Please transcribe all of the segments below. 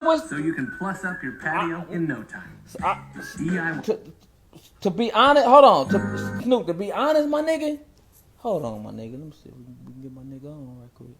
So you can plus up your patio in no time. DIY. To be honest, hold on. To Snoop, to be honest, my nigga. Hold on, my nigga. Let me see if we can get my nigga on right quick.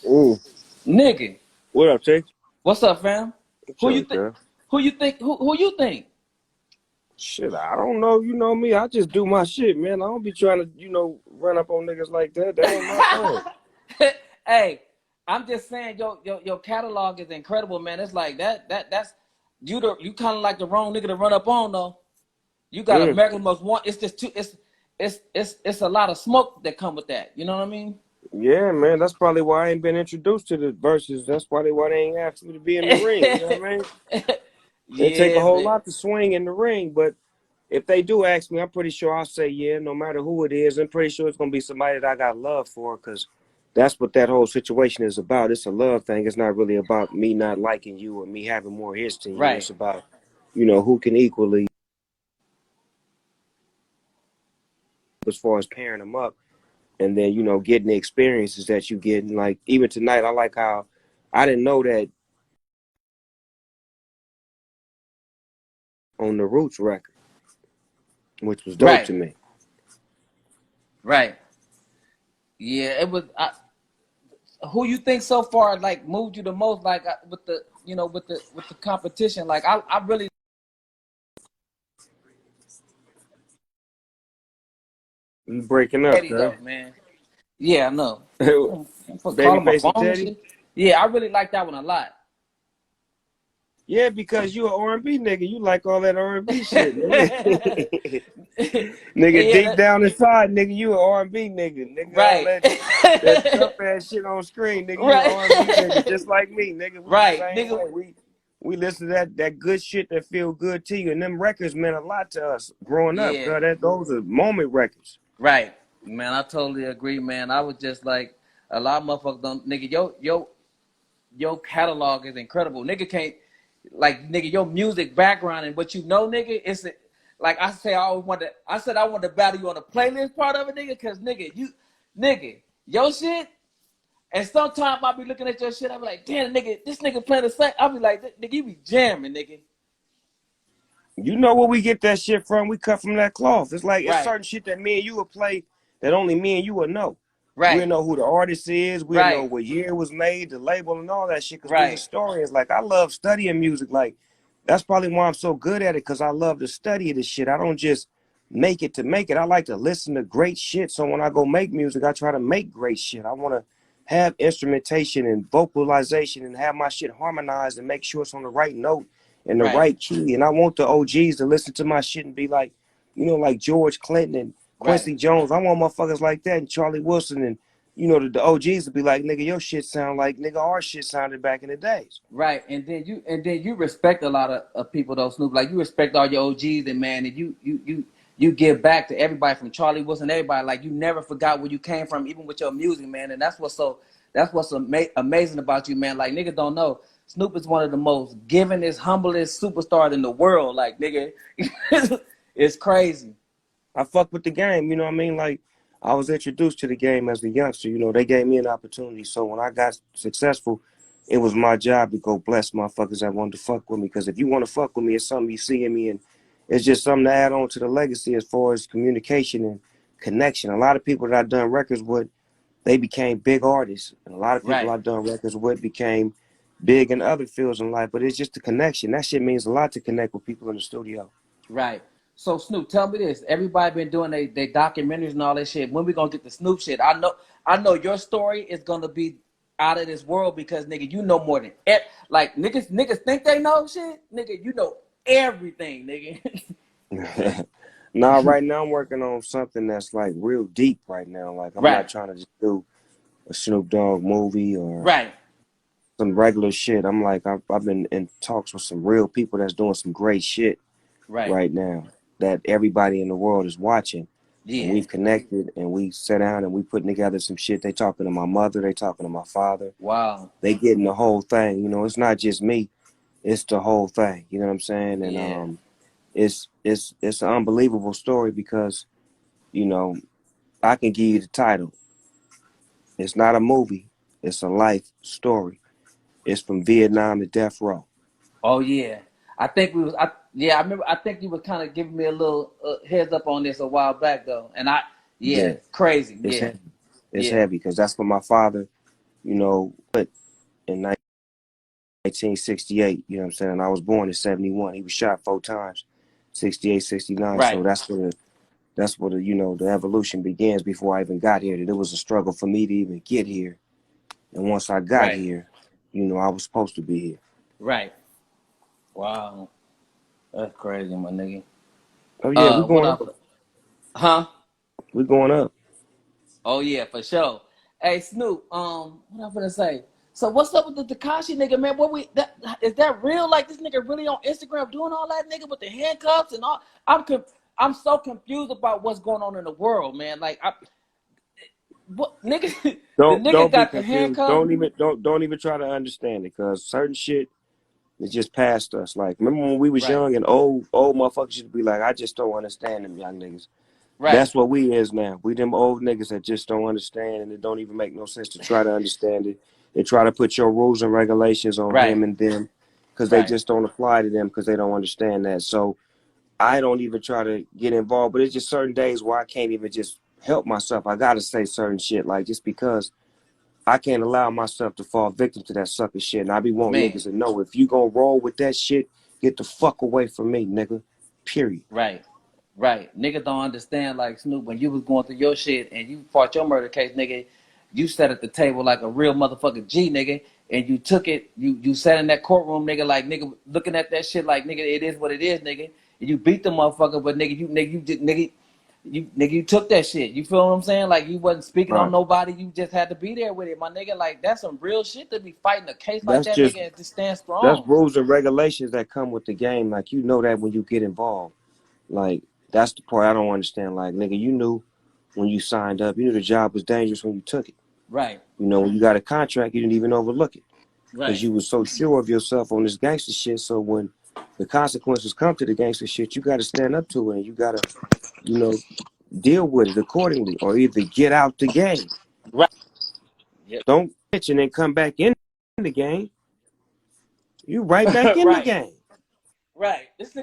Ooh, Nigga, what up, Chase? what's up, fam? What's Who you up, think? girl? Who you think? Who you think? Shit, I don't know. You know me. I just do my shit, man. I don't be trying to, run up on niggas like that. That ain't my thing. Hey, I'm just saying, your catalog is incredible, man. It's like that's you kind of like the wrong nigga to run up on though. You got Mm. America's Most Wanted. It's just too. It's a lot of smoke that come with that. You know what I mean? Yeah, man. That's probably why I ain't been introduced to the verses. That's probably why they ain't asked me to be in the ring. You know what I mean? It take a Yeah, whole man. lot to swing in the ring, but if they do ask me, I'm pretty sure I'll say yeah, no matter who it is. I'm pretty sure it's gonna be somebody that I got love for, because that's what that whole situation is about. It's a love thing. It's not really about me not liking you or me having more hits than you. Right. It's about, who can equally, as far as pairing them up, and then getting the experiences that you get. And like even tonight, I like how I didn't know that on the Roots record, which was dope Right. to me. Right. Yeah. It was. Who you think so far like moved you the most? Like with the with the competition. Like I really You breaking up, Teddy girl? though, man. Yeah, I know. I'm supposed to call him my Babyface and phone and Teddy. shit. Yeah, I really like that one a lot. Yeah, because you an R&B nigga. You like all that R&B shit, Yeah, nigga. Nigga, deep that, down inside, nigga, you an R&B nigga. Nigga, all right. that tough ass shit on screen, nigga, you an Right. R&B nigga, just like me, nigga. We the Right. same Nigga. way. We listen to that good shit that feel good to you, and them records meant a lot to us growing up, Yeah. cause those are moment records. Right. Man, I totally agree, man. I was just like a lot of motherfuckers don't nigga, your catalog is incredible. Nigga can't like nigga your music background and what you know, nigga, it's like I say I said I want to battle you on the playlist part of it, nigga, cause nigga, your shit, and sometimes I be looking at your shit, I be like, damn nigga, this nigga playing the same. I be like, nigga, you be jamming, nigga. You know where we get that shit from? We cut from that cloth. It's like it's Right, certain shit that me and you will play that only me and you will know. We'll right, know who the artist is. We'll know right, what year it was made, the label, and all that shit. Because we right, historians. Like I love studying music. Like that's probably why I'm so good at it. Because I love to study this shit. I don't just make it to make it. I like to listen to great shit. So when I go make music, I try to make great shit. I want to have instrumentation and vocalization and have my shit harmonized and make sure it's on the right note and the Right. right key. And I want the OGs to listen to my shit and be like, you know, like George Clinton and Quincy Right. Jones. I want motherfuckers like that and Charlie Wilson and, you know, the OGs to be like, nigga, your shit sound like nigga our shit sounded back in the days. Right. And then you respect a lot of people though, Snoop. Like you respect all your OGs and man, and you give back to everybody from Charlie Wilson, everybody. Like you never forgot where you came from, even with your music, man. And that's what's amazing about you, man. Like niggas don't know. Snoop is one of the most givingest, humblest superstars in the world. Like nigga, it's crazy. I fuck with the game, you know what I mean? Like, I was introduced to the game as a youngster, you know, they gave me an opportunity. So when I got successful, it was my job to go bless motherfuckers that wanted to fuck with me. Because if you want to fuck with me, it's something you see in me, and it's just something to add on to the legacy as far as communication and connection. A lot of people that I've done records with, they became big artists. And a lot of people Right. I've done records with became big in other fields in life. But it's just the connection. That shit means a lot to connect with people in the studio. Right. So Snoop, tell me this. Everybody been doing they documentaries and all that shit. When we gonna get the Snoop shit? I know your story is gonna be out of this world because nigga, you know more than like niggas think they know shit. Nigga, you know everything, nigga. Nah, right now I'm working on something that's like real deep right now. Like I'm Right. not trying to just do a Snoop Dogg movie or Right. some regular shit. I'm like I've been in talks with some real people that's doing some great shit Right. right now that everybody in the world is watching. And Yeah. we've connected and we sat down and we putting together some shit. They talking to my mother, they talking to my father. Wow. They getting the whole thing. You know, it's not just me, it's the whole thing. You know what I'm saying? And Yeah. it's an unbelievable story because, you know, I can give you the title. It's not a movie, it's a life story. It's from Vietnam to death row. Oh yeah. I think we was. I remember. I think you were kind of giving me a little heads up on this a while back though, and Yeah, crazy. it's Yeah. heavy. It's Yeah. heavy because that's what my father, you know, put in 1968. You know what I'm saying? I was born in 71. He was shot 4 times, 68, 69. So Right. that's where the, you know, the evolution begins before I even got here. That it was a struggle for me to even get here. And once I got Right. here, you know, I was supposed to be here. Right. Wow. That's crazy, my nigga. Oh yeah, we What going up? up. Huh? We going up. Oh yeah, for sure. Hey Snoop, what I'm gonna say? So what's up with the Takashi nigga, man? Is that real? Like this nigga really on Instagram doing all that, nigga, with the handcuffs and all? I'm so confused about what's going on in the world, man. Like what nigga? The nigga Don't be got the confused. handcuffs. Don't even try to understand it, cause certain shit is just past us. Like remember when we was Right. young and old motherfuckers used to be like, I just don't understand them young niggas. Right. That's what we is now. We them old niggas that just don't understand and it don't even make no sense to try to understand it. They try to put your rules and regulations on Right. him and them because they Right. just don't apply to them because they don't understand that. So I don't even try to get involved, but it's just certain days where I can't even just help myself. I gotta say certain shit, like just because I can't allow myself to fall victim to that sucker shit. And I be wanting Man. niggas to know if you gonna roll with that shit, get the fuck away from me, nigga. Period. Right. Right. Niggas don't understand like Snoop when you was going through your shit and you fought your murder case, nigga. You sat at the table like a real motherfucking G, nigga, and you took it. You sat in that courtroom, nigga, like nigga looking at that shit like nigga, it is what it is, nigga. And you beat the motherfucker, but nigga, you took that shit. You feel what I'm saying? Like you wasn't speaking on Right. nobody. You just had to be there with it, my nigga. Like that's some real shit to be fighting a case like That's that, just nigga, and just stand that's strong. rules and regulations that come with the game. Like you know that when you get involved. Like that's the part I don't understand. Like nigga, you knew when you signed up, you knew the job was dangerous when you took it. Right. You know, when you got a contract, you didn't even overlook it because Right. you was so sure of yourself on this gangster shit. So when the consequences come to the gangster shit, you got to stand up to it and you got to, you know, deal with it accordingly or either get out the game. Right. Yep. Don't bitch and then come back in the game. You right back in the Right. game. Right. This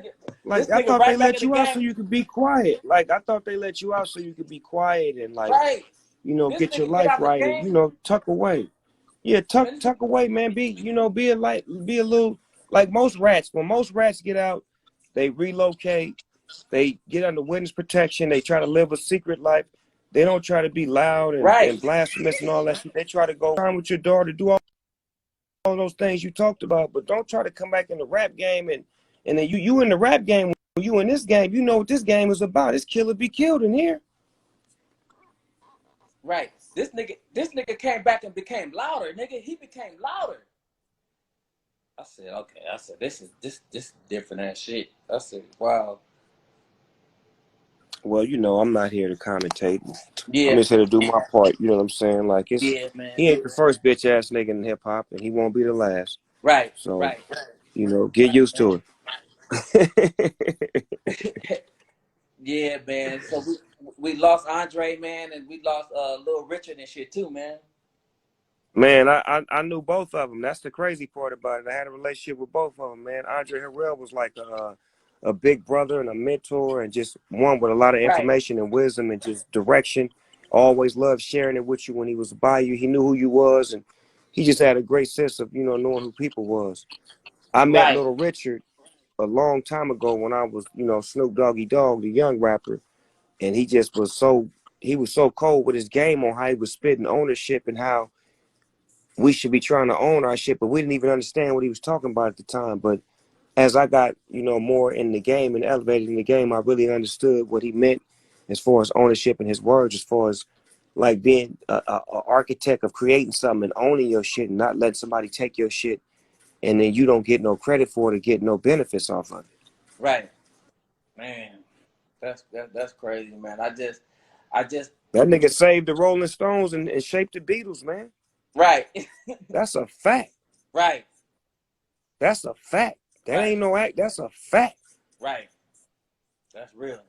Like I nigga thought they right back in let the you out so game. you could be quiet. Like I thought they let you out so you could be quiet and like, Right. you know, This get your nigga get life out the right and game. you know, tuck away. Yeah, Man, tuck away, man. Be a little like most rats. When most rats get out, they relocate They get under witness protection. They try to live a secret life. They don't try to be loud Right. and blasphemous and all that shit. They try to go time with your daughter, do all those things you talked about, but don't try to come back in the rap game and then you in the rap game, when you in this game, you know what this game is about. It's kill or be killed in here. Right. This nigga came back and became louder, nigga. He became louder. I said, okay. I said, this is different ass shit. I said, wow. Well, you know, I'm not here to commentate. Yeah. I'm just here to do my part. You know what I'm saying? Like, Yeah, man. he ain't the first bitch ass nigga in hip hop, and he won't be the last. Right. So, right. you know, get used to it. Yeah, man. So we lost Andre, man, and we lost Lil Richard and shit too, man. Man, I knew both of them. That's the crazy part about it. I had a relationship with both of them, man. Andre Harrell was like a big brother and a mentor, and just one with a lot of information and wisdom and just direction. Always loved sharing it with you when he was by you. He knew who you was, and he just had a great sense of, you know, knowing who people was. I met Little Richard a long time ago when I was, you know, Snoop Doggy Dogg, the young rapper, and he just was so cold with his game on how he was spitting ownership and how we should be trying to own our shit, but we didn't even understand what he was talking about at the time. But as I got, you know, more in the game and elevated in the game, I really understood what he meant as far as ownership and his words, as far as like being a architect of creating something and owning your shit and not letting somebody take your shit and then you don't get no credit for it or get no benefits off of it. Right. Man, that's crazy, man. I just that nigga saved the Rolling Stones and shaped the Beatles, man. Right. That's a fact. Right. That's a fact. That ain't no act. That's a fact. Right. That's real.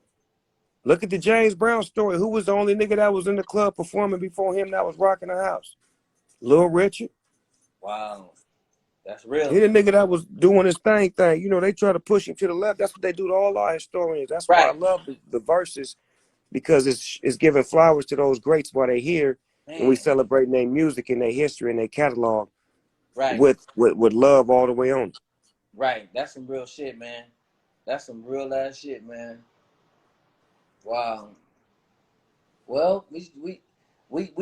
Look at the James Brown story. Who was the only nigga that was in the club performing before him that was rocking the house? Lil Richard. Wow. That's real. He the nigga that was doing his thing. You know, they try to push him to the left. That's what they do to all our historians. That's why I love the verses, because it's giving flowers to those greats while they're here. Man. And we celebrating their music and their history and their catalog with love all the way on. Right. That's some real shit, man. That's some real ass shit, man. Wow. Well, we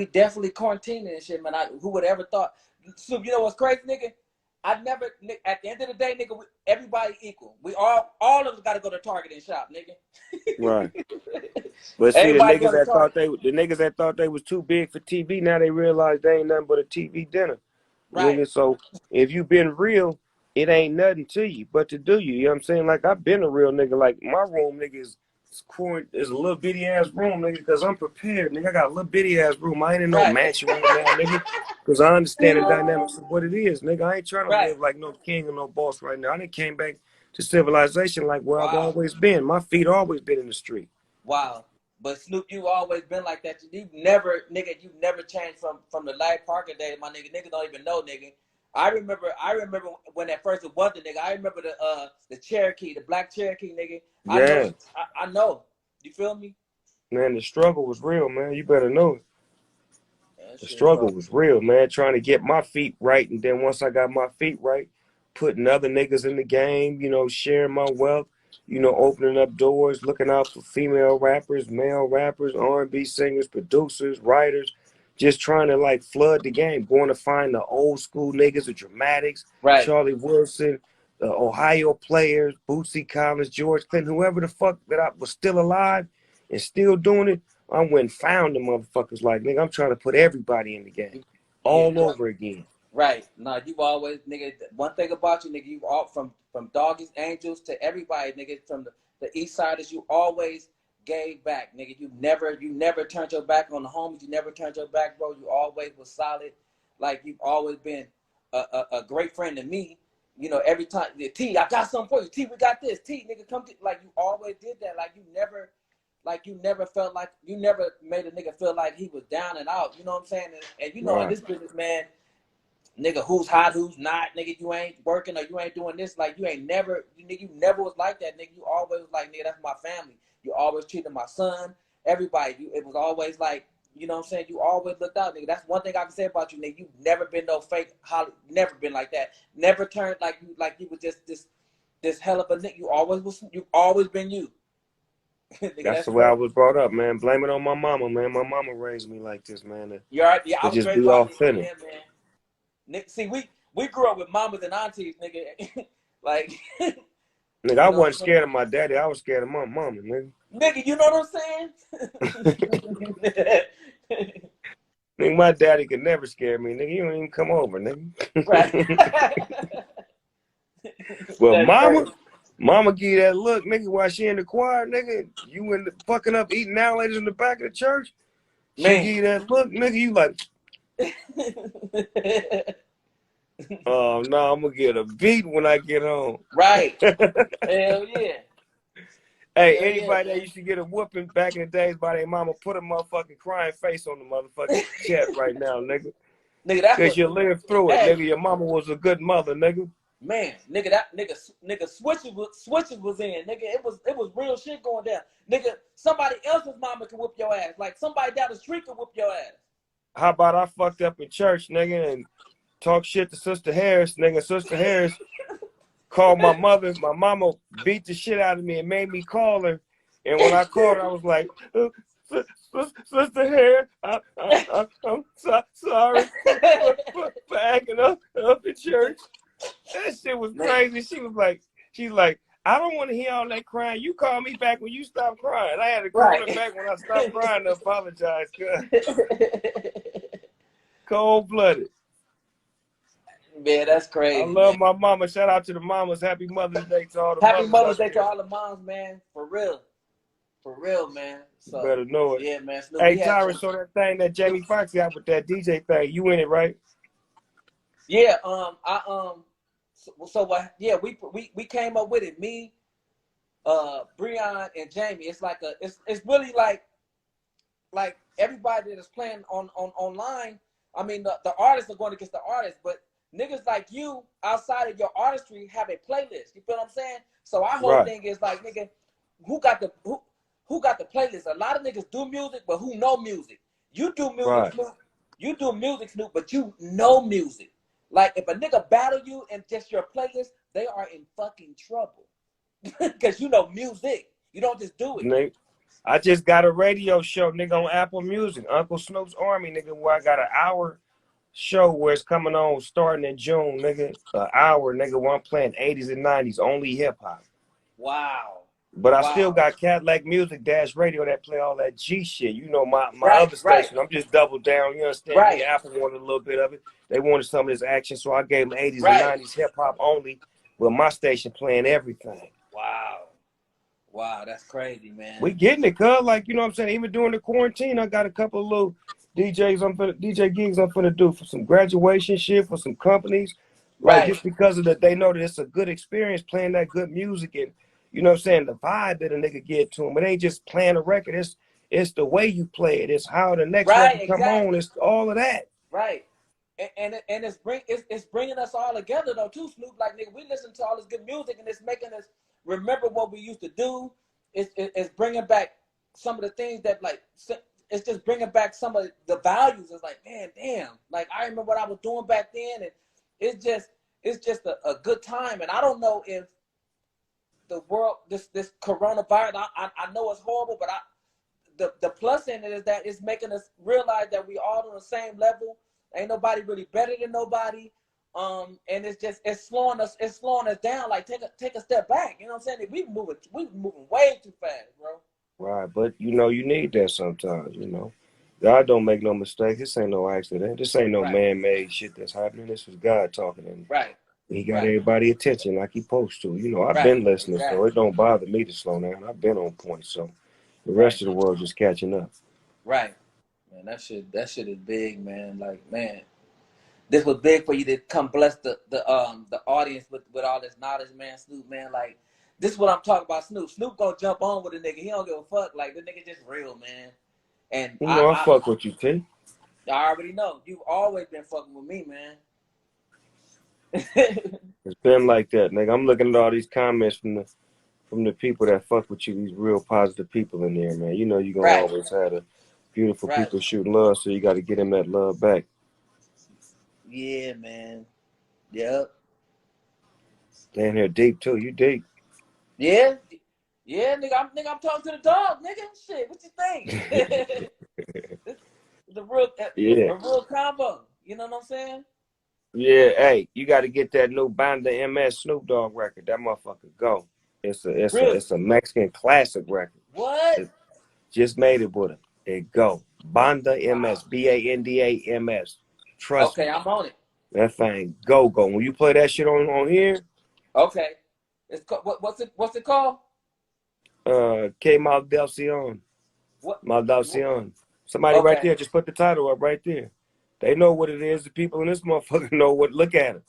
definitely quarantining and shit, man. Who would ever thought? So you know what's crazy, nigga? I never. At the end of the day, nigga, everybody equal. We all of us got to go to Target and shop, nigga. Right. But see, the niggas that thought they was too big for TV, now they realize they ain't nothing but a TV dinner. Right. Nigga, so if you been real, it ain't nothing to you but to do you. You know what I'm saying? Like, I've been a real nigga. Like, my room, nigga, is a little bitty ass room, nigga, because I'm prepared, nigga. I got a little bitty ass room. I ain't in no mansion right now, nigga, because I understand the dynamics of what it is, nigga. I ain't trying to live like no king or no boss right now. I done came back to civilization like where I've always been. My feet always been in the street. Wow. But Snoop, you always been like that. You never changed from the Light Parker days, my nigga. Niggas don't even know, nigga. I remember when at first it was the nigga. I remember the Cherokee, the black Cherokee, nigga. Yeah. I know. You feel me? Man, the struggle was real, man. You better know it. The struggle was real, man. Trying to get my feet right, and then once I got my feet right, putting other niggas in the game, you know, sharing my wealth, you know, opening up doors, looking out for female rappers, male rappers, R&B singers, producers, writers, just trying to like flood the game, going to find the old school niggas, the Dramatics, Charlie Wilson, the Ohio players, Bootsy Collins, George Clinton, whoever the fuck that I was still alive and still doing it. I went and found the motherfuckers like, nigga, I'm trying to put everybody in the game all over again. Right. No, you've always, nigga, one thing about you, nigga, you all from Doggies, Angels to everybody, nigga, from the East Siders, you always gave back, nigga. You never turned your back on the homies. You never turned your back, bro. You always was solid. Like, you've always been a great friend to me. You know, every time, T, I got something for you. T, we got this. T, nigga, come get, like, you always did that. Like, you never felt like, you never made a nigga feel like he was down and out. You know what I'm saying? And you know, in this business, man, nigga, who's hot, who's not, nigga, you ain't working or you ain't doing this, like, you never was like that, nigga. You always was like, nigga, that's my family. You always treated my son, everybody. It was always like, you know what I'm saying? You always looked out, nigga. That's one thing I can say about you, nigga. You've never been no fake Holly, never been like that. Never turned like you was just this hell of a nigga. You always been you. Nigga, That's that's the way I crazy. was brought up, man. Blame it on my mama, man. My mama raised me like this, man. You all right? Yeah, I To was just raised be by authentic. yeah, man. Nick, see, we grew up with mamas and aunties, nigga. Like, Nigga, I you know what wasn't I'm saying? scared of my daddy. I was scared of my mama, nigga. Nigga, you know what I'm saying? Nigga, my daddy could never scare me, nigga. You don't even come over, nigga. Right. Well, That's crazy. mama give you that look, nigga, while she in the choir, nigga. You in the fucking up eating alligators in the back of the church. She Man. give you that look, nigga. You like, oh no, I'm gonna get a beat when I get home. Right. Hell yeah. Hey, Hell yeah, anybody that man. used to get a whooping back in the days by their mama, put a motherfucking crying face on the motherfucking chat right now, nigga. Nigga, that's Cause what. you live through it, Hey, nigga. Your mama was a good mother, nigga. man, nigga, that nigga switches was in, nigga. It was real shit going down, nigga. Somebody else's mama can whip your ass, like somebody down the street can whip your ass. How about I fucked up in church, nigga, and talk shit to Sister Harris, nigga. Sister Harris called my mother. My mama beat the shit out of me and made me call her. And when I called her, I was like, Sister Harris, I'm sorry for acting up in church. That shit was crazy. She's like, I don't want to hear all that crying. You call me back when you stop crying. I had to call her Right. back when I stopped crying to apologize. Cold blooded. Man, that's I crazy, love man. my mama. Shout out to the mamas. Happy Mother's Day to all the Happy mothers Mother's out Day to there. all the moms, man. For real, man. You So better know it. yeah, man. Snoop, Hey, we had Tyron, some. so that thing that Jamie Foxx got with that DJ thing, you in it, right? Yeah, so what? Yeah, we came up with it. Me, Breon, and Jamie. It's like it's really like everybody that is playing on online. I mean, the artists are going against the artists, but niggas like you outside of your artistry have a playlist. You feel what I'm saying? So our whole Right. thing is like, nigga, who got the playlist? A lot of niggas do music, but who know music? You do music, Right. Snoop. You do music, Snoop, but you know music. Like if a nigga battle you and just your playlist, they are in fucking trouble because you know music. You don't just do it. Nigga, I just got a radio show, nigga, on Apple Music. Uncle Snoop's Army, nigga, where I got an hour show where it's coming on starting in June, nigga. An hour, nigga, where I'm playing 80s and 90s, only hip hop. Wow. But I still Wow. got Cadillac Music Dash Radio that play all that G shit. You know, my Right, other right, station, I'm just double down. You understand me? right, Apple wanted a little bit of it. They wanted some of this action, so I gave them 80s and right. 90s hip hop only, with my station playing everything. Wow. Wow, that's crazy, man. We getting it, cuz. Like, you know what I'm saying? Even during the quarantine, I got a couple of little DJ gigs I'm finna do for some graduation shit, for some companies. Like, Right, just because of that, they know that it's a good experience playing that good music and, you know what I'm saying, the vibe that a nigga get to them. It ain't just playing a record. It's the way you play it. It's how the next right, record come on. exactly. It's all of that. Right. And it's bringing us all together though too, Snoop. Like nigga, we listen to all this good music and it's making us remember what we used to do. It's bringing back some of the things that like it's just bringing back some of the values. It's like man, damn. Like I remember what I was doing back then, and it's just a good time. And I don't know if the world this coronavirus. I know it's horrible, but the plus in it is that it's making us realize that we all on the same level. Ain't nobody really better than nobody. And it's slowing us down. Like take a step back. You know what I'm saying? We moving way too fast, bro. Right. But, you know, you need that sometimes, you know. God don't make no mistakes. This ain't no accident. This ain't no Right, man-made shit that's happening. This was God talking. And right, he got right, everybody attention like he supposed to. You know, I've right, been listening, so exactly, it don't bother me to slow down. I've been on point, so the right, rest of the world just catching up. right. Man, that shit is big, man. Like, man, this was big for you to come bless the audience with all this knowledge, man. Snoop, man, like this is what I'm talking about. Snoop gonna jump on with a nigga. He don't give a fuck. Like the nigga just real, man. And You know, I fuck with you, T. I already know you've always been fucking with me, man. It's been like that, nigga. I'm looking at all these comments from the people that fuck with you, these real positive people in there, man. You know you gonna Right, always have the beautiful right. people shooting love, so you got to get them that love back. Yeah, man. Yep. Damn, here deep too. You deep. Yeah. Yeah, I'm talking to the dog, nigga. Shit, what you think? the real, Yeah. a real combo. You know what I'm saying? Yeah, hey, you got to get that new Banda MS Snoop Dogg record. That motherfucker go. Really? It's a Mexican classic record. What? It just made it with him. It go. Banda MS, Wow. BANDA MS. Trust Okay, me, I'm on it. that thing go. When you play that shit on here, Okay. It's what's it called? Que Maldición. What? Maldición. Somebody right Okay. there, just put the title up right there. They know what it is. The people in this motherfucker know what. Look at it.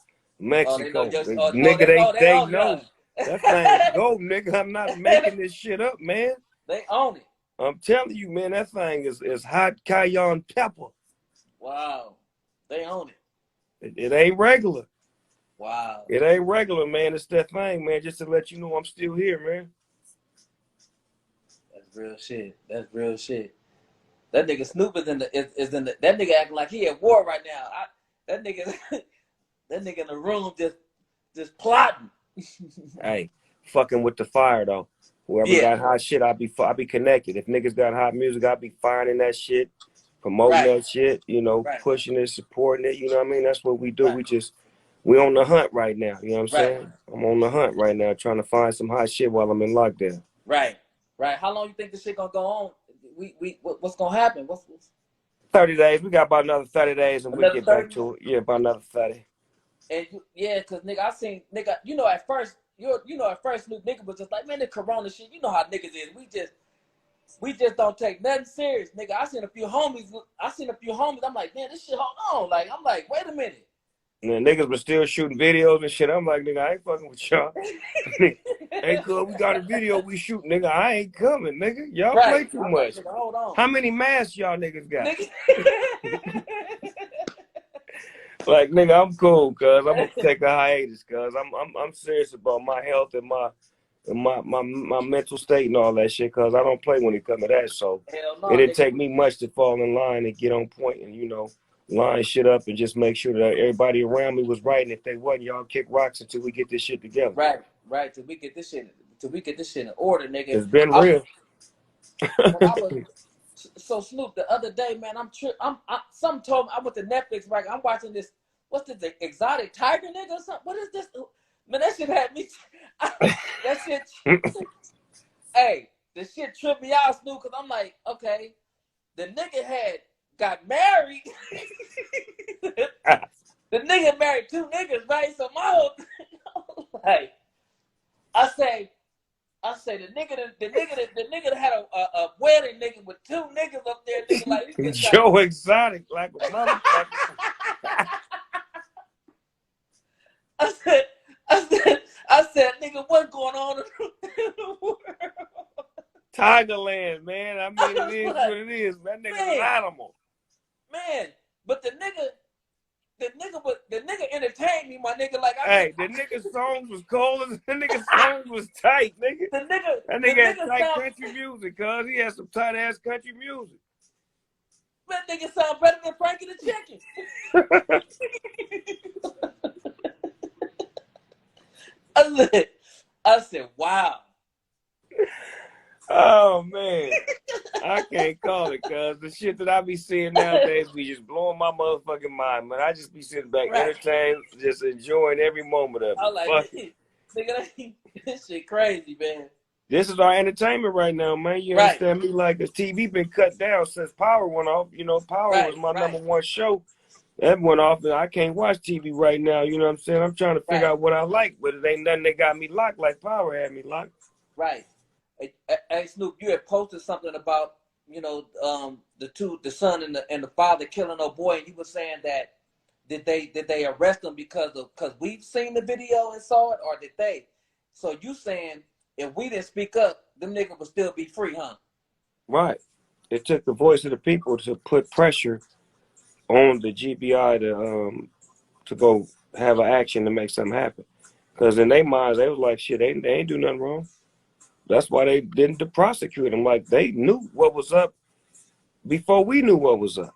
Oh, they know Mexico. just. The Oh, nigga, they they own it. know. That thing go, nigga. I'm not making this shit up, man. They own it. I'm telling you, man, that thing is hot cayenne pepper. Wow. They own it. It ain't regular. Wow. It ain't regular, man. It's that thing, man. Just to let you know I'm still here, man. That's real shit. That's real shit. That nigga Snoop is in the that nigga acting like he at war right now. That nigga that nigga in the room just plotting. Hey, fucking with the fire though. Whoever Yeah. got hot shit, I be connected. If niggas got hot music, I be firing in that shit, promoting Right. that shit, Right. pushing it, supporting it. You know what I mean? That's what we do. Right. We on the hunt right now. You know what I'm Right. saying? I'm on the hunt right now, trying to find some hot shit while I'm in lockdown. Right. Right. How long you think this shit gonna go on? What's gonna happen? What's 30 days. We got about another 30 days and we another get back 30? to it. Yeah, about another 30. And yeah, cause nigga, I seen nigga, at first, at first Snoop nigga was just like, man, the corona shit, you know how niggas is. We just don't take nothing serious, nigga. I seen a few homies. I'm like, man, this shit, hold on. Like, I'm like, wait a minute. And niggas was still shooting videos and shit. I'm like, nigga, I ain't fucking with y'all. Hey, cuz, we got a video we shoot, nigga. I ain't coming, nigga. Y'all play Right. too I'm much. like, nigga, hold on. How many masks y'all niggas got? Nigga. Like, nigga, I'm cool, cuz. I'm gonna take a hiatus, cuz. I'm serious about my health and my mental state and all that shit, cuz I don't play when it comes to that. So Hell no, it didn't nigga. take me much to fall in line and get on point and, line shit up and just make sure that everybody around me was right. And if they wasn't, y'all kick rocks until we get this shit together. Right. Till we get this shit in order, nigga. It's been real. When I was so Snoop the other day, man, some told me I went to Netflix, right? I'm watching this. What's this? The exotic tiger, nigga? Or something? What is this? Man, that shit had me. That shit. Hey, the shit tripped me out, Snoop, because I'm like, okay, the nigga got married. The nigga married two niggas, right? So my whole like, I say the nigga that had a wedding nigga with two niggas up there, nigga like this Joe Exotic like a motherfucker. I said, nigga, what's going on in the world? Tigerland, man. I mean, it is what it is. That nigga's an animal. Man, but the nigga entertained me, my nigga. Like, the nigga's songs was cold and the nigga's songs was tight, nigga. That nigga had tight country music, cuz he had some tight ass country music. That nigga sound better than Frankie the Chicken. I said, wow. Oh man, I can't call it, cuz the shit that I be seeing nowadays be just blowing my motherfucking mind, man. I just be sitting back, entertained, just enjoying every moment of it. I like, nigga, this shit crazy, man. This is our entertainment right now, man. You understand me? Like, the TV been cut down since Power went off. Power was my number one show. That went off, and I can't watch TV right now. You know what I'm saying? I'm trying to figure out what I like, but it ain't nothing that got me locked like Power had me locked. Right. Hey, Snoop, you had posted something about, the son and the father killing a boy, and you were saying that did they arrest them because we've seen the video and saw it, or did they? So you saying if we didn't speak up, them niggas would still be free, huh? Right. It took the voice of the people to put pressure on the GBI to go have an action to make something happen. Because in their minds, they was like, shit, they ain't do nothing wrong. That's why they didn't prosecute them. Like, they knew what was up before we knew what was up.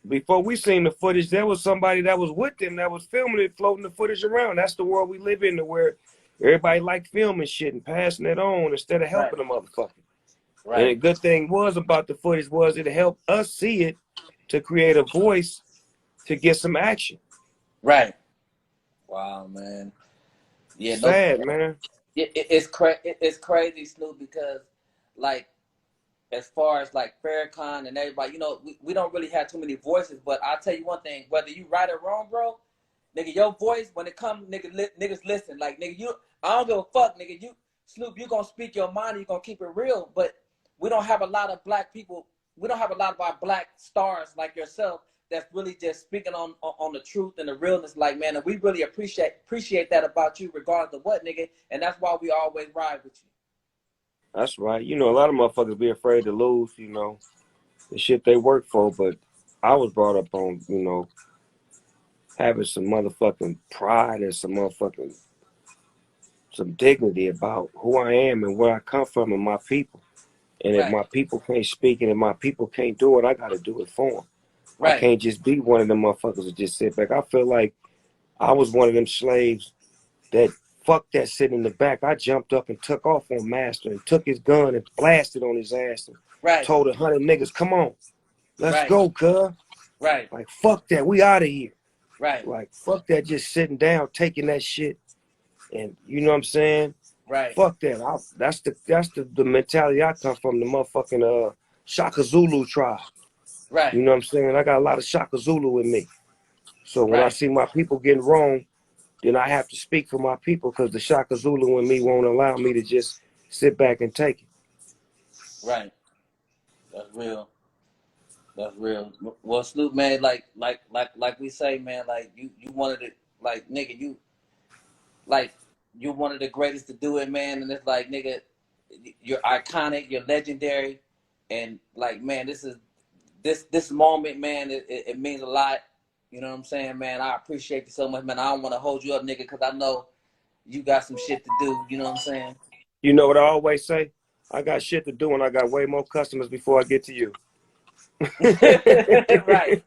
Before we seen the footage, there was somebody that was with them that was filming it, floating the footage around. That's the world we live in, where Everybody liked filming shit and passing it on instead of helping the motherfucker. Right. And the good thing was about the footage was it helped us see it to create a voice to get some action. Right. Wow, man. Yeah, sad, man. It's crazy, Snoop, because like as far as like Farrakhan and everybody, you know, we don't really have too many voices. But I'll tell you one thing: whether you right or wrong, bro, nigga, your voice when it comes, niggas listen. Like nigga, I don't give a fuck, nigga. Snoop, you gonna speak your mind, you gonna keep it real. But we don't have a lot of black people. We don't have a lot of our black stars like yourself that's really just speaking on the truth and the realness. Like, man, and we really appreciate that about you, regardless of what, nigga. And that's why we always ride with you. That's right. You know, a lot of motherfuckers be afraid to lose, you know, the shit they work for. But I was brought up on, you know, having some motherfucking pride and some dignity about who I am and where I come from and my people. And if my people can't speak and if my people can't do it, I got to do it for them. I can't just be one of them motherfuckers that just sit back. I feel like I was one of them slaves that fuck that sitting in the back. I jumped up and took off on Master and took his gun and blasted on his ass and told 100 niggas, come on, let's go, cuz. Like, fuck that. We out of here. Like, fuck that just sitting down, taking that shit. And you know what I'm saying? Fuck that. That's the mentality I come from, the motherfucking Shaka Zulu tribe. You know what I'm saying? I got a lot of Shaka Zulu in me. So when I see my people getting wrong, then I have to speak for my people because the Shaka Zulu in me won't allow me to just sit back and take it. Right. That's real. That's real. Well, Snoop, man, like we say, man, like you wanted it, like nigga, you're one of the greatest to do it, man. And it's like, nigga, you're iconic, you're legendary, and like, man, this moment, man, it means a lot. You know what I'm saying, man? I appreciate you so much, man. I don't want to hold you up, nigga, because I know you got some shit to do. You know what I'm saying? You know what I always say? I got shit to do and I got way more customers before I get to you. Right.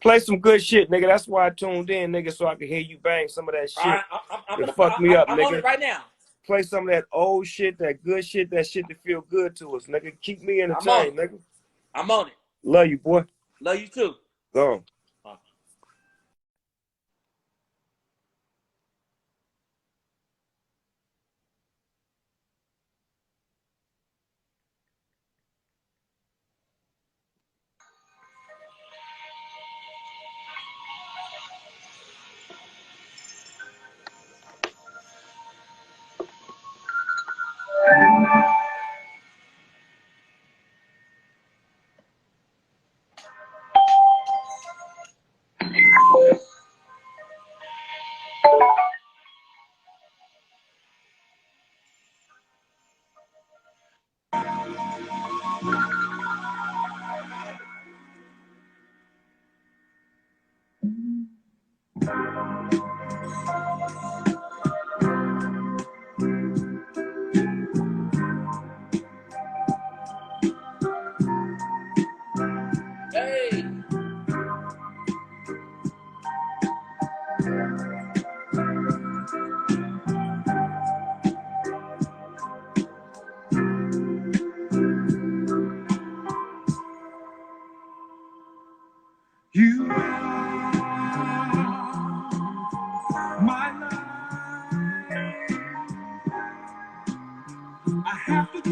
Play some good shit, nigga. That's why I tuned in, nigga, so I can hear you bang some of that shit. I'm fuck me up, nigga. on it right now. Play some of that old shit, that good shit, that shit that feel good to us, nigga. Keep me entertained, nigga. I'm on it. Love you, boy. Love you too. Go on. Hey. You my life. I have to go.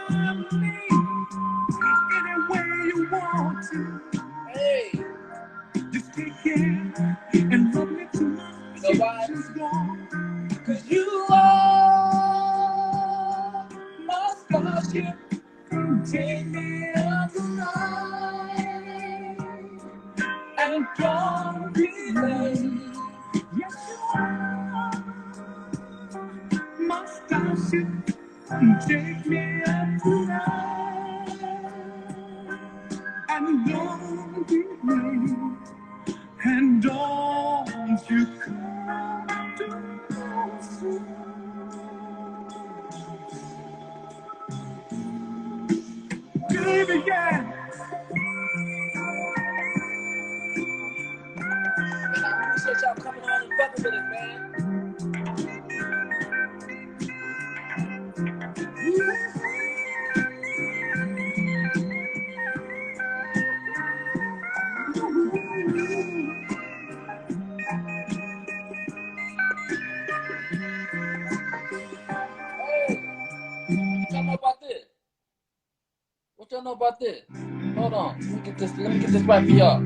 Help me any way you want to. Hey. Just take care and love me too. You know why? She's gone. 'Cause you are my starship. Take me up tonight And don't be late. Yes, you are my starship. Take me up tonight and don't be late. And don't you come too soon. Baby, yeah. fucking with us, man. Y'all know about this? What y'all know about this? Hold on. Let me get this right for y'all.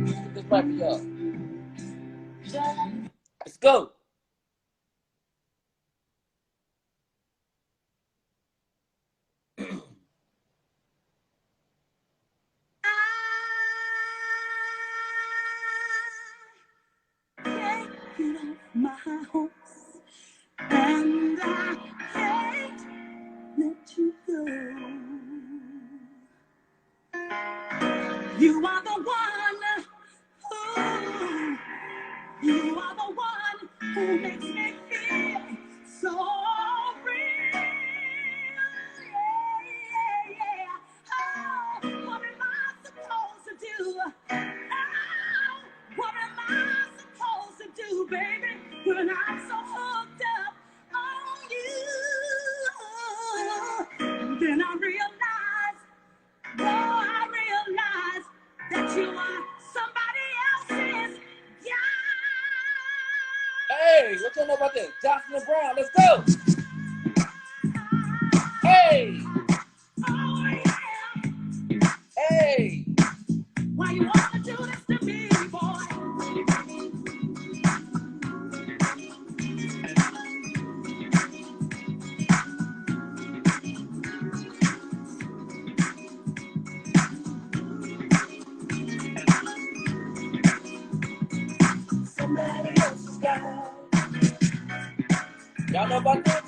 Let's go. My hopes, and I can't let you go. You are the one who makes me feel so real. Yeah. Oh, what am I supposed to do? Oh, what am I supposed to do, baby, when I'm so hooked up on you? And then I realize that you are somebody else's guy. Hey, what y'all know about this? Jocelyn Brown, let's go. Hey. Oh, yeah. Hey. Why you wanna do this to me, boy? Somebody else's guy. Y'all know about this?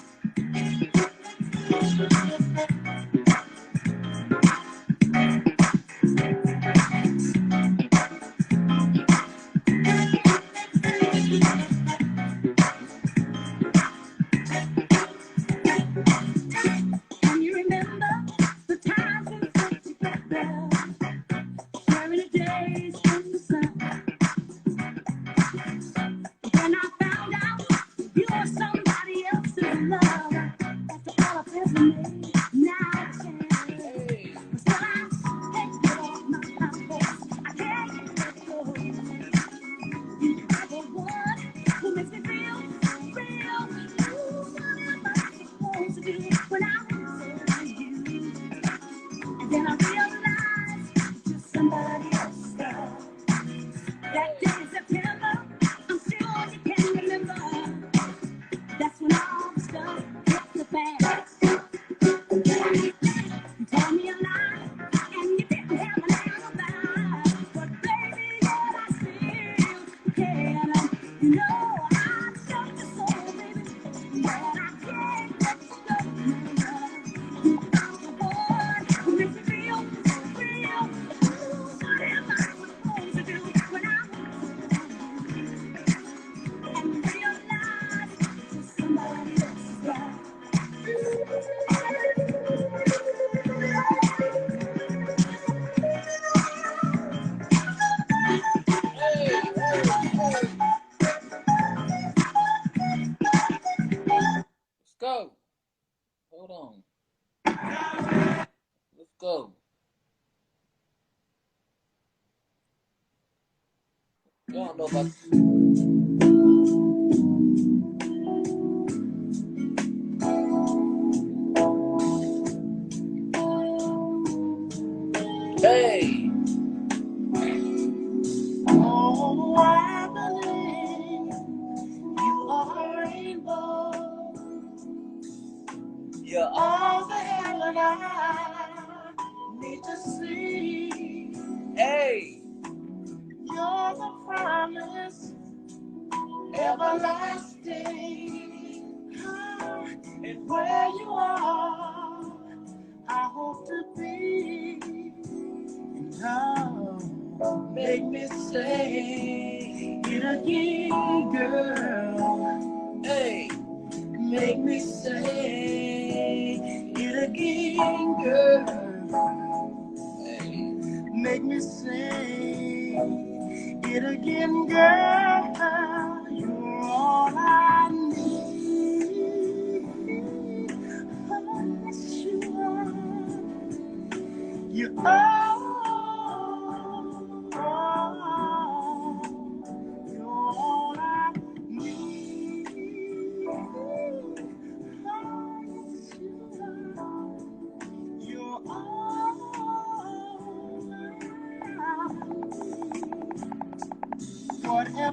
Can you remember the times we spent together, sharing the days in the sun? When I found out you were somebody else's love, after all I've ever made, now it's changed. Hey. But still I can't get off my face. I can't let go. You are the one who makes me feel real. Ooh, what am I supposed to do when I'm with you? And then I realized you're somebody else's girl. That day in September, I'm sure you can remember. That's when all the stuff hit the fan. You told me a lie, and you didn't have an alibi. But baby, yet I still care. You know I love you so, baby, that I can't let you go. You are the one who makes me feel so real. Ooh, what am I supposed to do when I'm with you? And realize you're somebody else's guy. Let's go. Hold on. Let's go. Y'all know about this. Hey. Oh, I believe you are a rainbow. You're all the heaven I need to see. Hey. You're the promise, everlasting. And where you are, I hope to be. And now, make me say it again, girl. Hey. Make me say it again, girl. Hey. Make me say it again, girl. You're all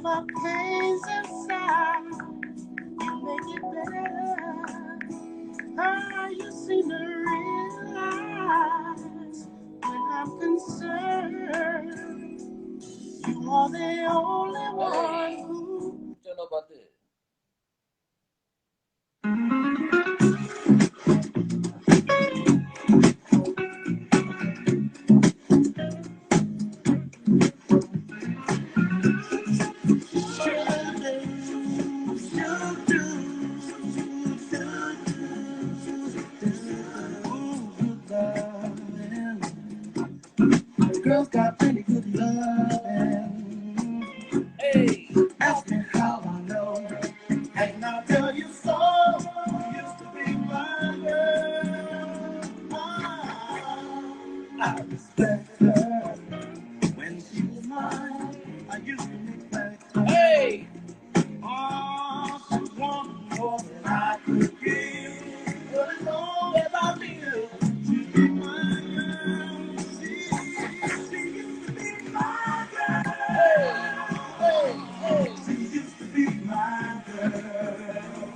whatever pains inside, you make it better. Ah, you seem to realize when I'm concerned, you are the only one who. Don't know about this. Girls got pretty good loving. Hey, Ask me how I know, and I'll tell you so. You used to be my girl. I respect her when she was mine. I used to neglect her. hey, Oh, she wanted more than I could give. But as long as I live, she'll be my girl. She used to be my girl. She used to be my girl.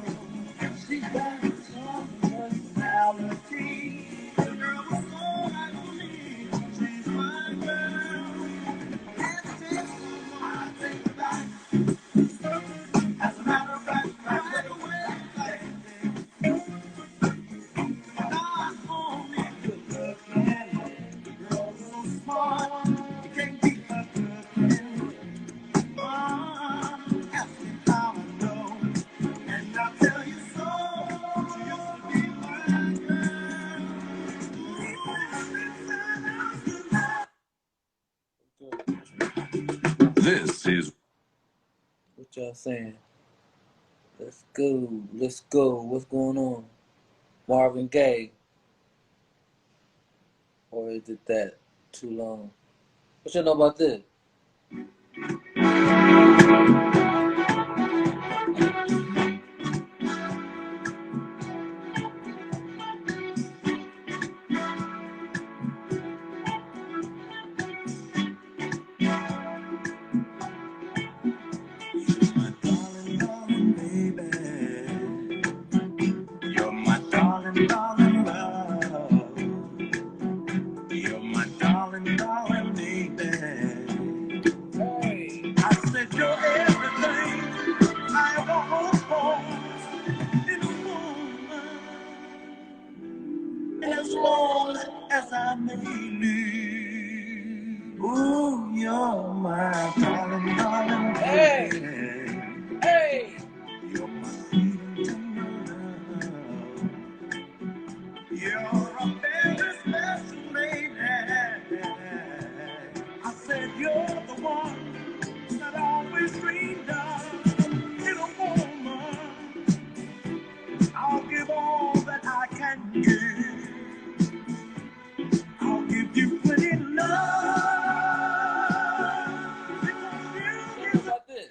She got a strong personality. The girl was so like me. She's my girl. And this is what I think about. As a matter of fact, right away, like not only good looking, the girl's so smart, you can't beat her cooking. Ask me how I know, and I'll tell you so. She used to be my girl. This is what y'all saying? Let's go, let's go. What's going on? Marvin Gaye, or is it that too long? What you know about this? My darling, darling baby. You're my darling, darling love. You're my darling, darling baby. Hey, I said you're everything I ever hoped for in a woman. As long as I may live. Ooh, you're my darling, darling hey, baby. hey. You're my sweet and tender love. You're a very special lady. I said you're the one that I always dreamed of. In a woman, I'll give all that I can give. I'll give you plenty love. Because you What is about this?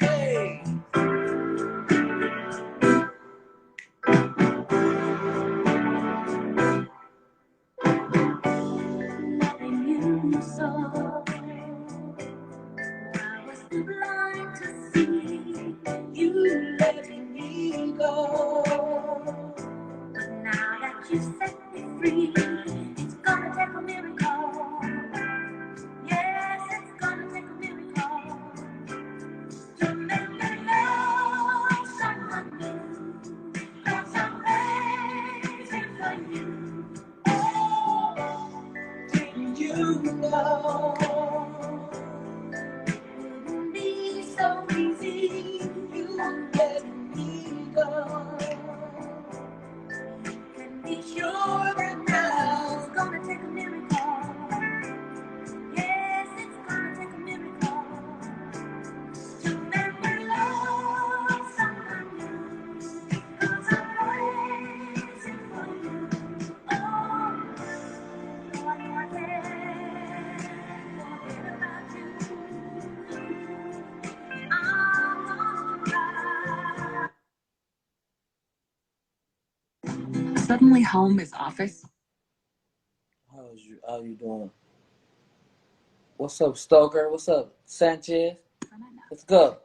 Hey, nothing you saw. I was too blind to see you letting me go. But now that you set me free, it's gonna take a miracle. Yes, it's gonna take a miracle to make me love someone new. 'Cause I'm crazy for you. Oh, didn't you know? Wouldn't be so easy, you letting me go. Can be sure that now it's gonna take a miracle. Yes, it's gonna take a miracle to make me love someone new. 'Cause suddenly home is office. How you doing? What's up, Stoker? What's up, Sanchez? Let's go.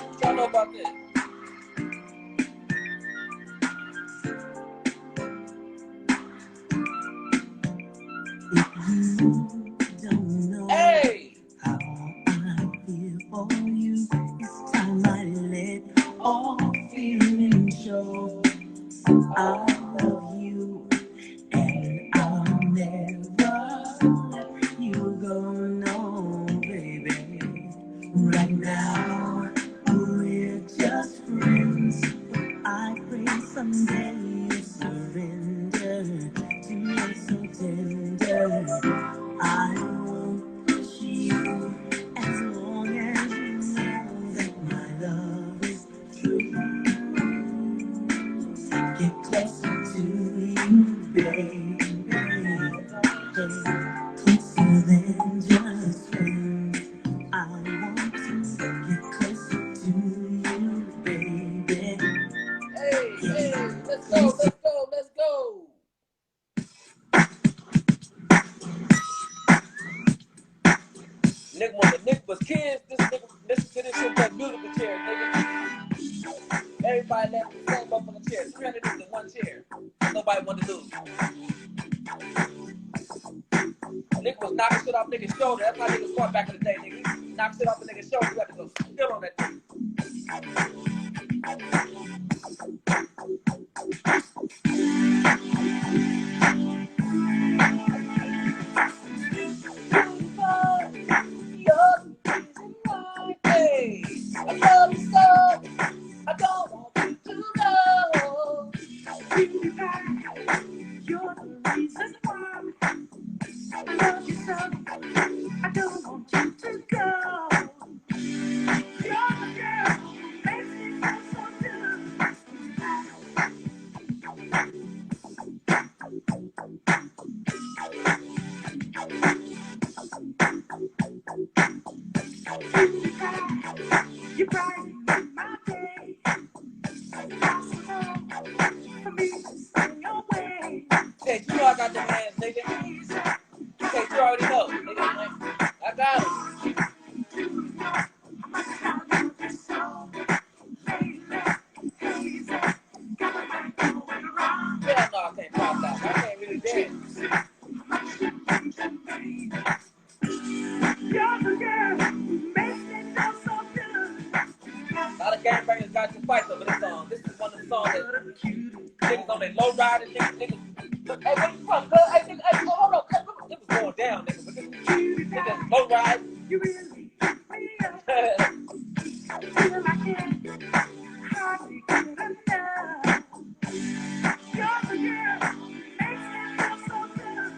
What y'all know about this? Don't know Hey! how I feel for you. It's time I let all feeling show. I love you, and I'll never let you go. No, baby. Right now, we're just friends. I pray someday you surrender to me so tender. I won't push you as long as you know that my love is true. Get closer to you, baby. Closer than just friends. I want to get closer to you, baby. Hey, let's go. Nick was kids. This nigga listen to this shit like musical chairs, nigga. Everybody left the same motherfucking chair. 300 niggas in one chair. Nobody wanted to lose. Nick was knocking shit off niggas' shoulder. That's how niggas fought back in the day, nigga. He knocked shit off the niggas' shoulder. You had to go still on that thing. Hey, I love you so. I don't want you to know. You're the reason why I love you so. I don't want you to go. You're the girl who makes me feel so good. You brighten my day. Impossible for me to stay away. Hey, you know I got them hands, nigga. Hey, you already know, nigga. I got them. Hell no, I can't pop that. I can't really dance. You're the girl who makes me feel so good. A lot of gangbangers got to fight over this song. This is one of the songs that niggas on their low rider, niggas. Look, hey, where you from, cuz? Hey, nigga, hey, hold on, cuz. It was going down, nigga. But niggas low ride. You really pick me up. Feel like it. Hardly get enough. You're the girl who makes me feel so good.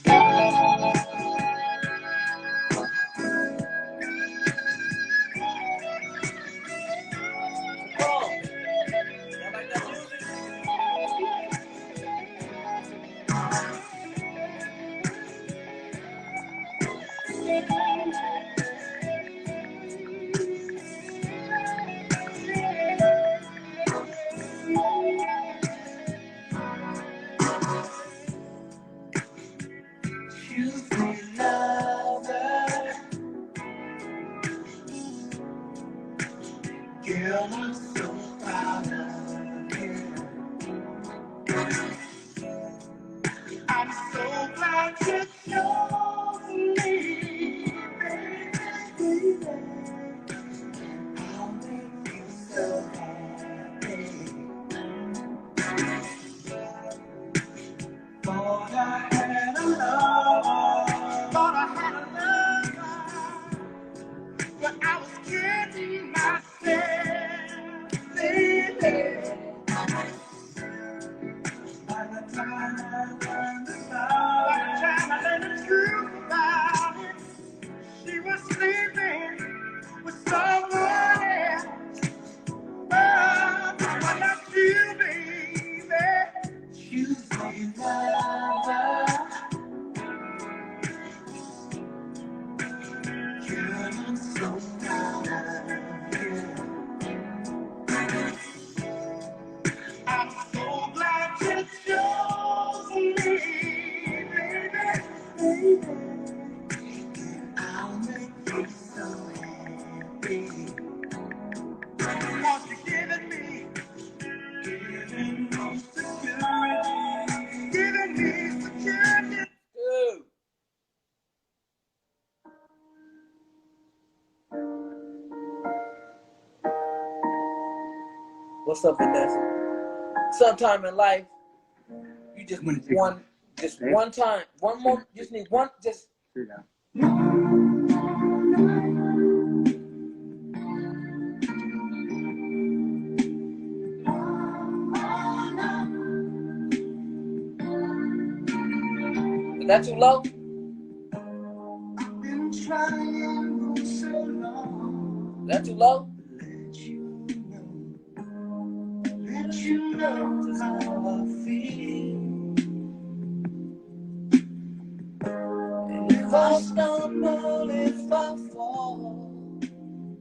Come on. Y'all like that music? You say lover. Girl, I'm so proud of you. I'm so glad you chose me, baby. I'll make you so happy. Thought I had a lover, but I was kidding myself, baby. By the time I learned the truth about it, she was sleeping. What's up, Vanessa? Sometime in life, you just need one time, one more. Just need one. Just. Is that too low? I've been trying for so long. Is that too low? Let you know how I feel. And if I stumble, if I fall,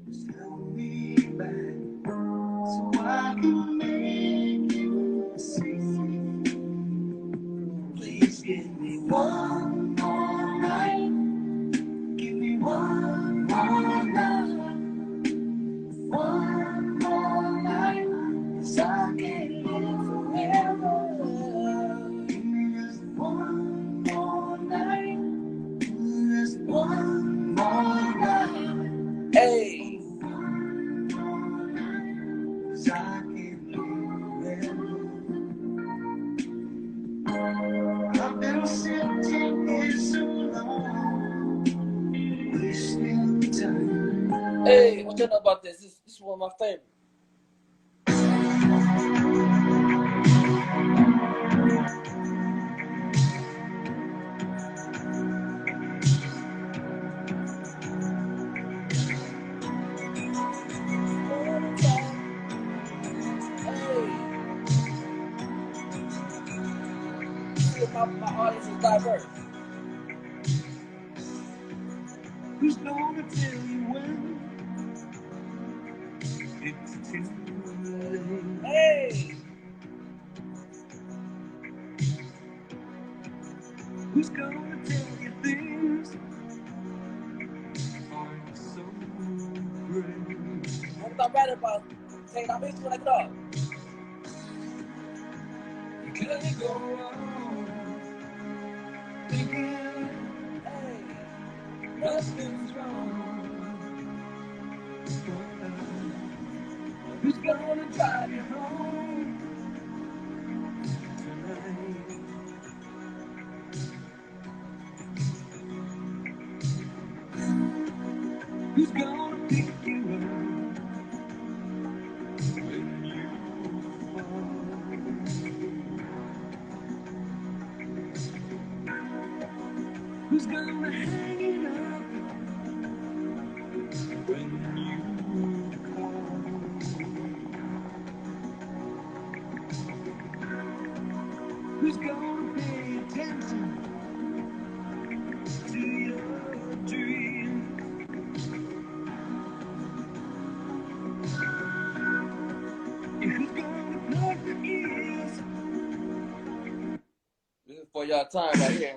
just help me back so I can make you see. Please give me one more night. Give me one more night. One more night. 'Cause I can't live forever. Give me just one more night. Just one more night. Hey. 'Cause I can't live forever. I've been sitting here so long, wasting time. Hey, what you know about this? This is one of my favorites. My audience is diverse. Who's gonna tell you when it's too late? Hey. Who's gonna tell you things aren't so great? What I'm right about? Take that bitch when I get off. You can't go on thinking Hey. nothing's wrong. Who's gonna drive you home tonight? Who's gonna pick you up when you fall? Who's gonna hang it up when you call? Who's gonna pay attention to your dreams? And who's gonna plug the ears? This is for y'all time right here.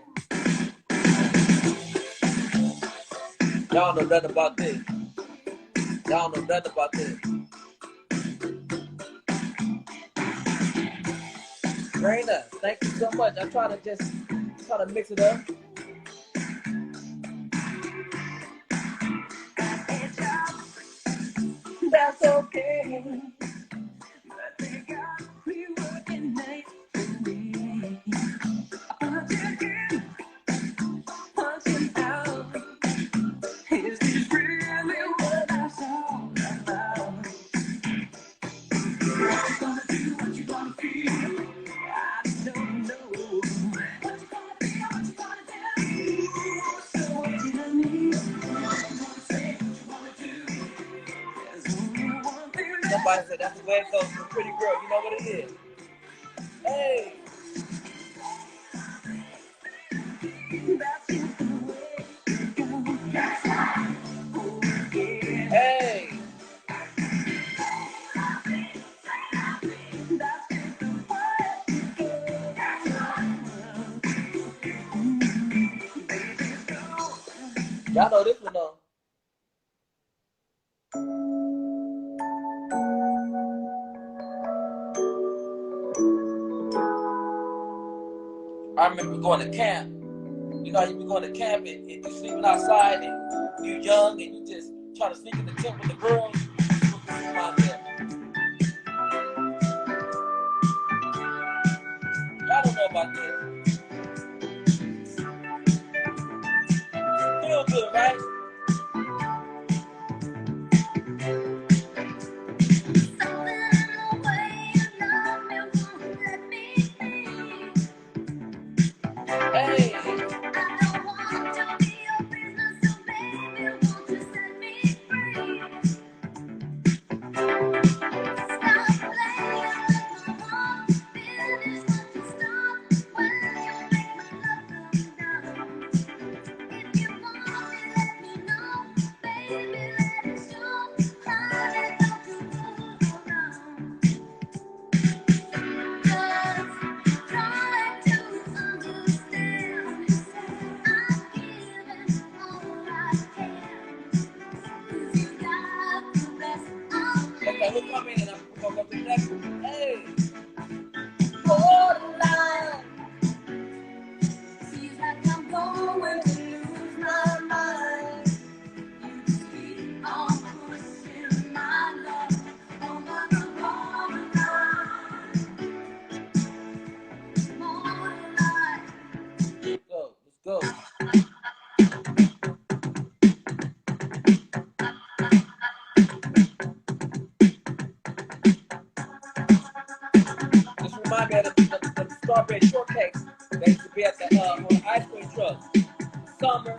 Y'all know nothing about this. Y'all know nothing about this. Raina, thank you so much. I try to mix it up. That's okay. But they got me working night and day. Punching in, punching out. Is this really what I saw about? What you gonna do? What you gonna feel? I don't know. What you gonna feel? What you gonna do? So what you gonna need? What you gonna say? What you wanna do? There's only one thing left. Somebody said that's the way it goes for a pretty girl. You know what it is. Hey. That's just the way it goes. Oh, yeah. Hey. That's just the way it goes. Y'all know this one though. I remember going to camp. You know, you be going to camp and you sleeping outside and you young and you just try to sneak in the tent with the girls. with my man, and we're gonna go to the next one. Hey. Borderline. Seems like I'm going to lose my mind. You just keep on pushing my love over the borderline. Borderline. Let's go. This reminds me of the strawberry shortcakes that used to be at the on the ice cream truck. Summer.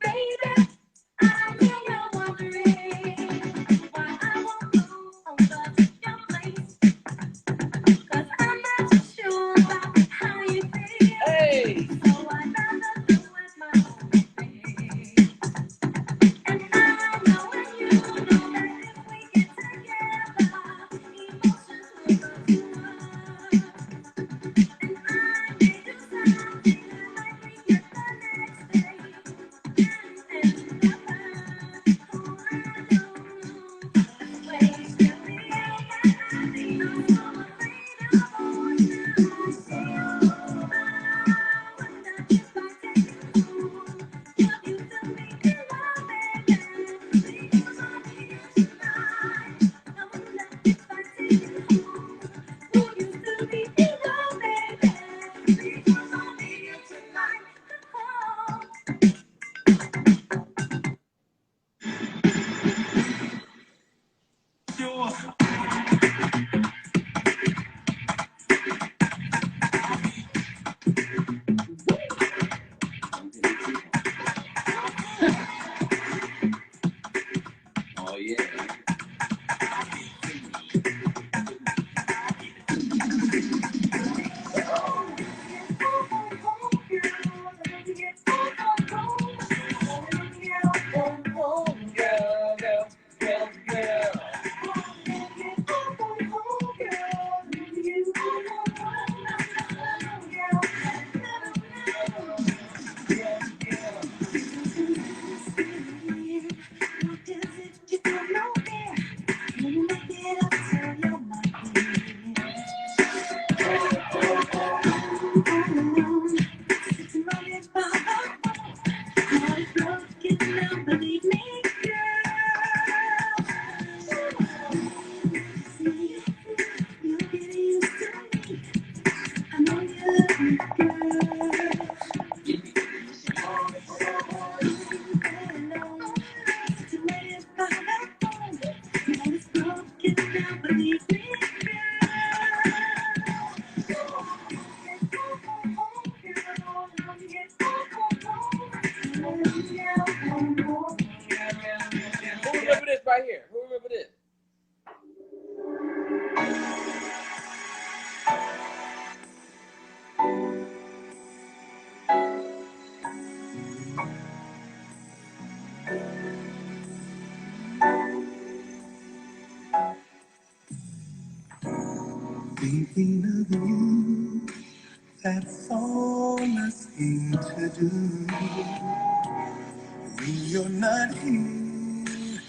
Baby, I know you're wondering why I won't move to your place. 'Cause I'm not too sure about how you feel. Hey. So I'd rather do it my own way. And I know and you know that if we get together, emotions will go to us. And I may do something that might bring you the next day. And never, oh, I know. Ways to be, I'm so afraid of what I see. I wonder if I take you home. Would you still make me love again? Because I'm here tonight. I wonder if I take you home. Would you still be in love again? Because I'm here tonight. Oh. Oh yeah. Believe me, girl. You get used to me. I know you love me, girl. Who remember this right here? Who remember this? Thinking of you, that's all I seem to do. When you're not here,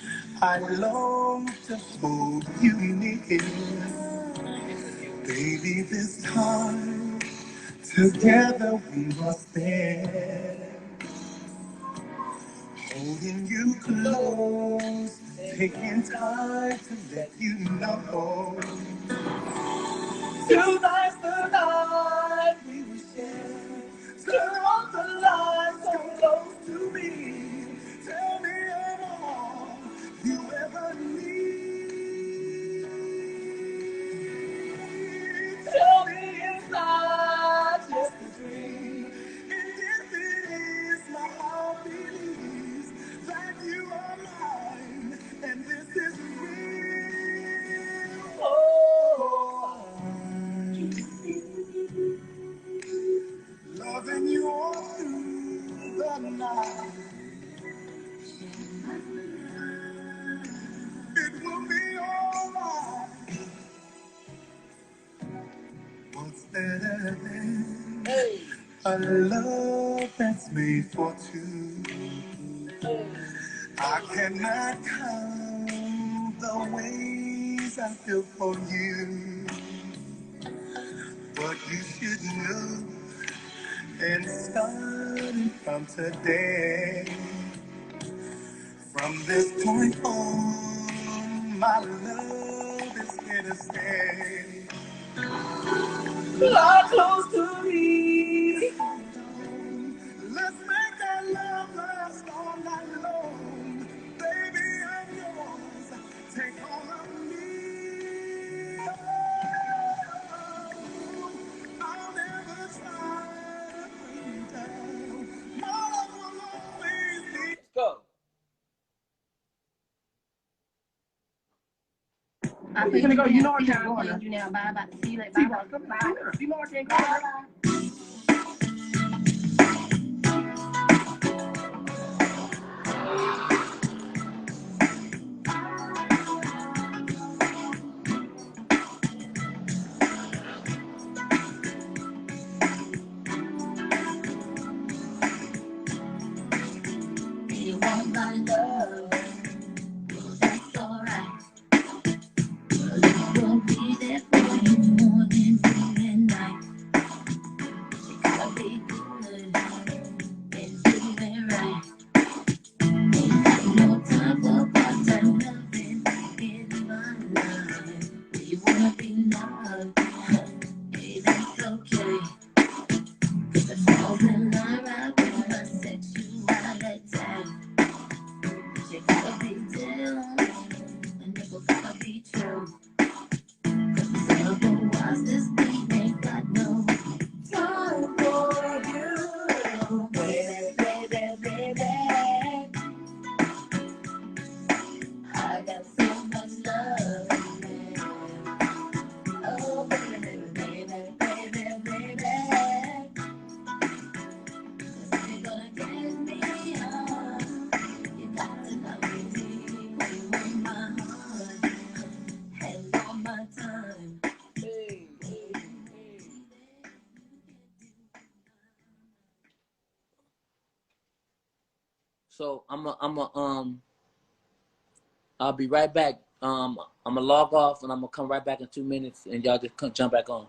I long to hold you near. Baby, this time together we must stand. Holding you close, taking time to let you know. Tonight's the night we will share. Turn on the lights so close to me. Tell me I'm all you ever need. Tell me it's not just a dream. And if it is, my heart believes that you are mine. And this is real. Oh, loving you all through the night. It will be alright. What's better than Hey. A love that's made for two. I cannot count the ways I feel for you, but you should know. And starting from today, from this point on, my love is here to stay. Lie close to me. Let's make our love last all night long. Baby, I'm yours. Take all of me. I'll never try to bring you down. My love will always be. Let's go. You're gonna go. You know I can't go on. You now. Bye bye. See you later. Bye bye. You know I can't go on. You want my love? That's alright. We'll be there for you morning, day and night. Gotta be good and do it right. Ain't got no time for part-time loving in my life. You wanna be loved? Hey, that's okay. The falls in line right with my sexuality. You gotta be down, and it will gotta be true. Otherwise, this thing ain't got no time for you. Baby, baby, baby. I got so much love in me. Oh, baby, baby, baby, baby. Cause you're gonna get me on. You got to know me. You want my heart and all my time. Hey, hey, hey. So I'll be right back. I'm gonna log off and I'm gonna come right back in 2 minutes, and y'all just jump back on.